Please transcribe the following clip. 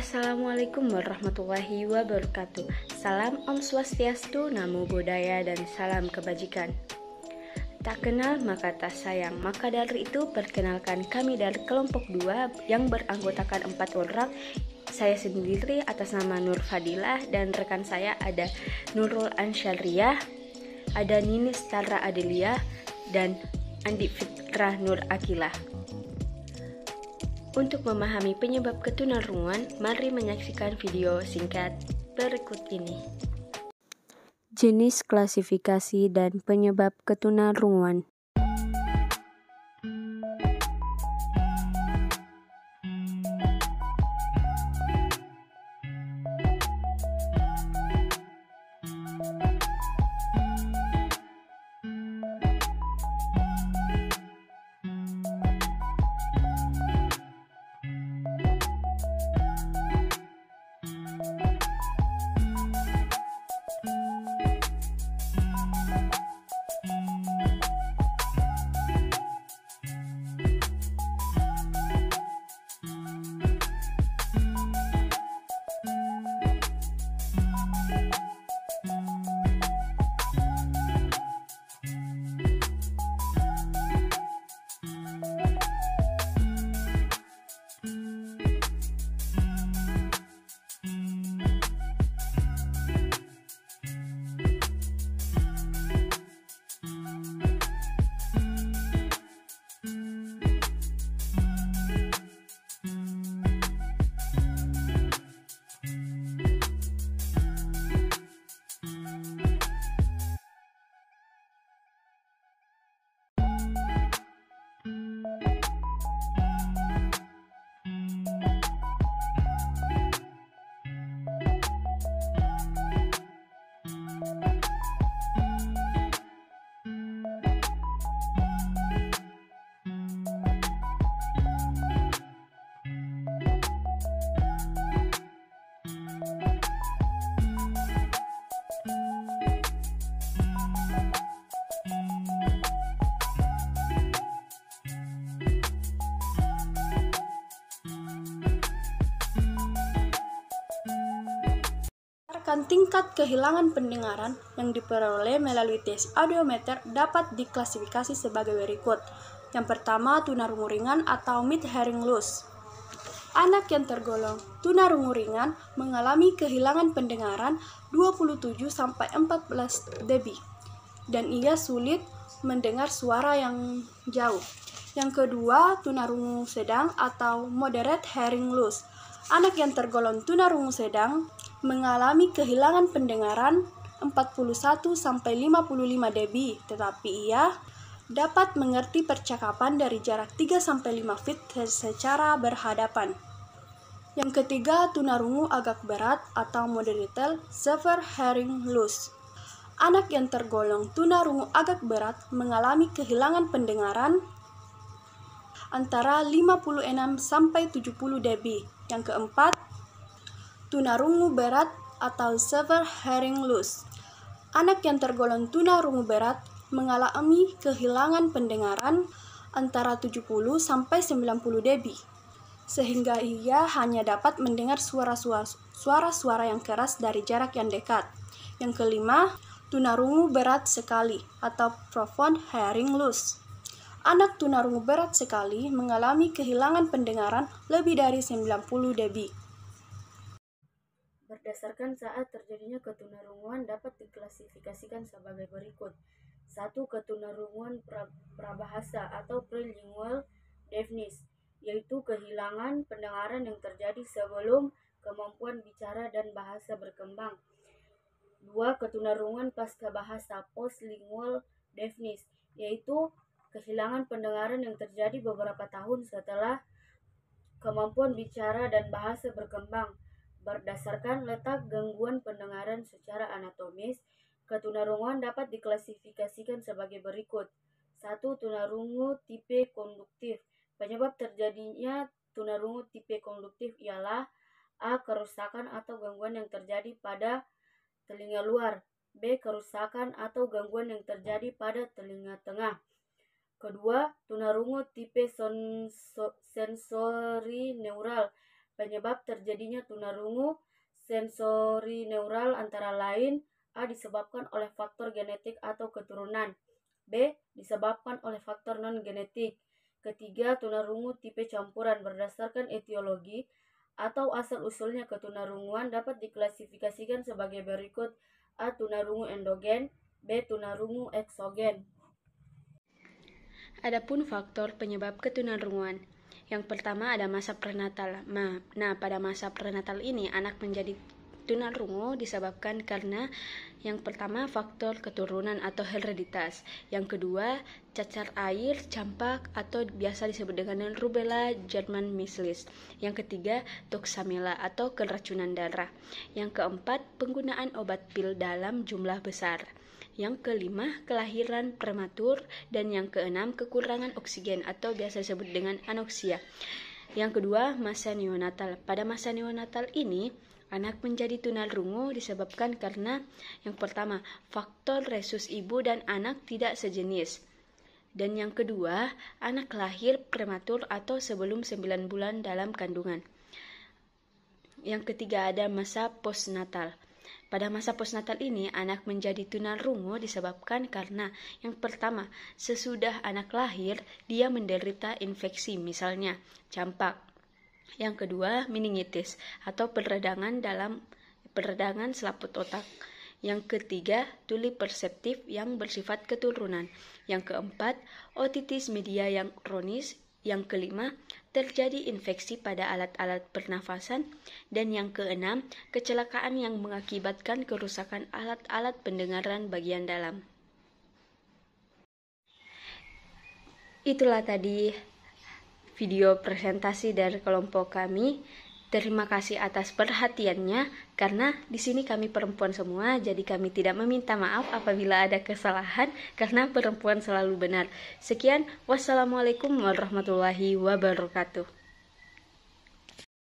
Assalamualaikum warahmatullahi wabarakatuh. Salam Om Swastiastu, Namo Buddhaya, dan salam kebajikan. Tak kenal maka tak sayang. Maka dari itu perkenalkan kami dari kelompok 2 yang beranggotakan 4 orang. Saya sendiri atas nama Nur Fadilah dan rekan saya ada Nurul Ansyariyah, ada Ninis Tara Adelia, dan Andi Fitrah Nur Akilah. Untuk memahami penyebab ketunarunguan, mari menyaksikan video singkat berikut ini. Jenis klasifikasi dan penyebab ketunarunguan. Tingkat kehilangan pendengaran yang diperoleh melalui tes audiometer dapat diklasifikasi sebagai berikut. Yang pertama, tunarungu ringan atau mid hearing loss. Anak yang tergolong tunarungu ringan mengalami kehilangan pendengaran 27-14 dB dan ia sulit mendengar suara yang jauh. Yang kedua, tunarungu sedang atau moderate hearing loss. Anak yang tergolong tunarungu sedang mengalami kehilangan pendengaran 41-55 dB, tetapi ia dapat mengerti percakapan dari jarak 3-5 feet secara berhadapan. Yang ketiga, tunarungu agak berat atau moderate severe hearing loss. Anak yang tergolong tunarungu agak berat mengalami kehilangan pendengaran antara 56-70 dB. Yang keempat, tunarungu berat atau severe hearing loss. Anak yang tergolong tunarungu berat mengalami kehilangan pendengaran antara 70-90 dB, sehingga ia hanya dapat mendengar suara-suara yang keras dari jarak yang dekat. Yang kelima, tunarungu berat sekali atau profound hearing loss. Anak tunarungu berat sekali mengalami kehilangan pendengaran lebih dari 90 dB. Berdasarkan saat terjadinya ketunarunguan dapat diklasifikasikan sebagai berikut. 1. Ketunarunguan prabahasa atau prelingual deafness, yaitu kehilangan pendengaran yang terjadi sebelum kemampuan bicara dan bahasa berkembang. 2. Ketunarunguan pasca bahasa postlingual deafness, yaitu kehilangan pendengaran yang terjadi beberapa tahun setelah kemampuan bicara dan bahasa berkembang. Berdasarkan letak gangguan pendengaran secara anatomis, ketunarunguan dapat diklasifikasikan sebagai berikut. 1. Tunarungu tipe konduktif. Penyebab terjadinya tunarungu tipe konduktif ialah A. Kerusakan atau gangguan yang terjadi pada telinga luar. B. Kerusakan atau gangguan yang terjadi pada telinga tengah. Kedua, tunarungu tipe sensori neural. Penyebab terjadinya tunarungu sensori neural antara lain: A. Disebabkan oleh faktor genetik atau keturunan. B. Disebabkan oleh faktor non-genetik. Ketiga, tunarungu tipe campuran berdasarkan etiologi atau asal-usulnya ketunarunguan dapat diklasifikasikan sebagai berikut: A. Tunarungu endogen. B. Tunarungu eksogen. Adapun faktor penyebab ketunarunguan. Yang pertama ada masa prenatal. Nah, pada masa prenatal ini anak menjadi tunarungu disebabkan karena yang pertama faktor keturunan atau hereditas. Yang kedua cacar air, campak atau biasa disebut dengan rubella, German measles. Yang ketiga toksamela atau keracunan darah. Yang keempat penggunaan obat pil dalam jumlah besar. Yang kelima, kelahiran prematur. Dan yang keenam, kekurangan oksigen atau biasa disebut dengan anoksia. Yang kedua, masa neonatal. Pada masa neonatal ini, anak menjadi tunarungu disebabkan karena yang pertama, faktor resus ibu dan anak tidak sejenis. Dan yang kedua, anak lahir prematur atau sebelum 9 bulan dalam kandungan. Yang ketiga ada masa postnatal. Pada masa postnatal ini, anak menjadi tunarungu disebabkan karena yang pertama, sesudah anak lahir, dia menderita infeksi, misalnya campak. Yang kedua, meningitis atau peradangan selaput otak. Yang ketiga, tuli perseptif yang bersifat keturunan. Yang keempat, otitis media yang kronis. Yang kelima, terjadi infeksi pada alat-alat pernafasan. Dan yang keenam, kecelakaan yang mengakibatkan kerusakan alat-alat pendengaran bagian dalam. Itulah tadi video presentasi dari kelompok kami. Terima kasih atas perhatiannya, karena di sini kami perempuan semua, jadi kami tidak meminta maaf apabila ada kesalahan, karena perempuan selalu benar. Sekian, wassalamualaikum warahmatullahi wabarakatuh.